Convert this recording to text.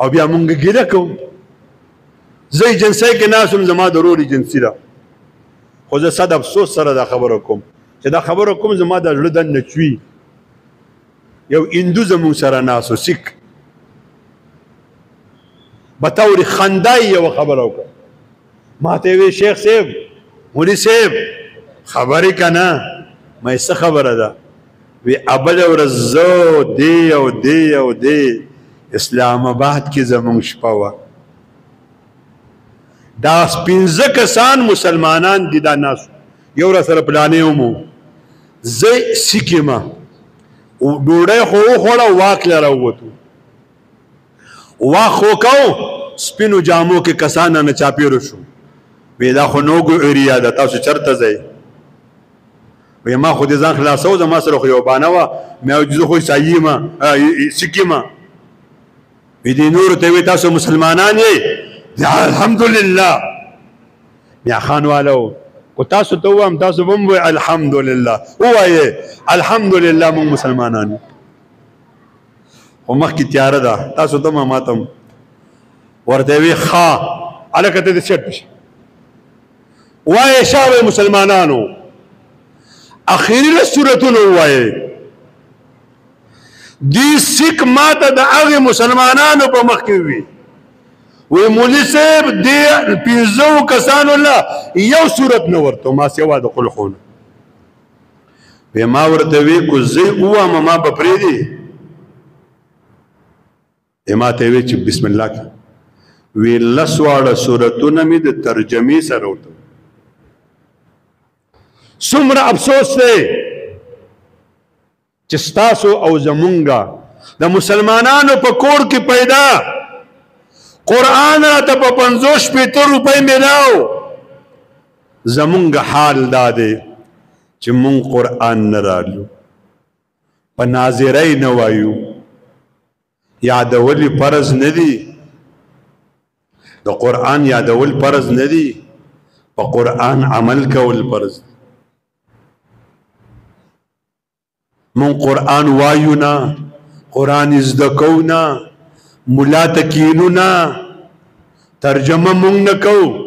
او بیا مونږ ګیله کوو زه ایجنسۍ کې ناست وم زما د ورور ایجنسي ده خو زه صد افسوس سره دا خبره کوم چې دا خبره کوم زما د زړه دننه چوي یو هندو زمونږ سره ناست و سیک بطور خندای یو خبره وکړه ما ته وی شیخ صاحب مولوي صاحب خبرې که نه ما څه خبره ده وی ابل ورځ زه دی او دی او دی اسلام آباد کې زمونږ شپه وه دا 15 کسان مسلمانان دي دا ناس یو را سره پلانې ومو زه سیک یم ډوډۍ خو وخوړه واک له راووتو واک خو کوو سپینو جامو کې کسان نه چاپېرو شو وی دا خو نوګو ایریا ده تاسو چرته ځئ وی ما خو دې ځان خلاصو زما سره خو یو بانه وه ما زه خو عیسایي یم سیک یم وی دې نورو ته وی تاسو مسلمانان یې الحمدلله میا خان والو کو تاسو ته وایم تاسو به هم وایئ الحمدلله ووایئ الحمدلله موږ مسلمانان خو مخکې تیاره ده تاسو ته ما ته ورته وی ښه هلکه ته دې چټ شه وایئ شابه مسلمانانو اخري صورتونه ووایئ دی سیک ماته د هغې مسلمانانو په مخ کې وي وی مولوي صاحب دې 15 کسانو له یو صورت نه ورته ما سوا د خلقونه وی ما ورته وی کو زه ووایم ما به پرېږدي ما ته وی چې بسم الله وی 10 واړه صورتونه مې د ترجمې سره ورته څومره افسوس دی چې ستاسو او زمونږه د مسلمانانو په کور کې پیدا قرآن راته په 50 روپۍ میلاو زمونږ حال دا دی چې مونږ قرآن نه رالو په ناظرۍ نه وایو یادول فرض نه دي د قرآن یادول فرض نه دي په قرآن عمل کول فرض دي مونږ قرآن وایو نه قرآن زده کوو نه ملا ته کینو نه ترجمه مونږ نه کوو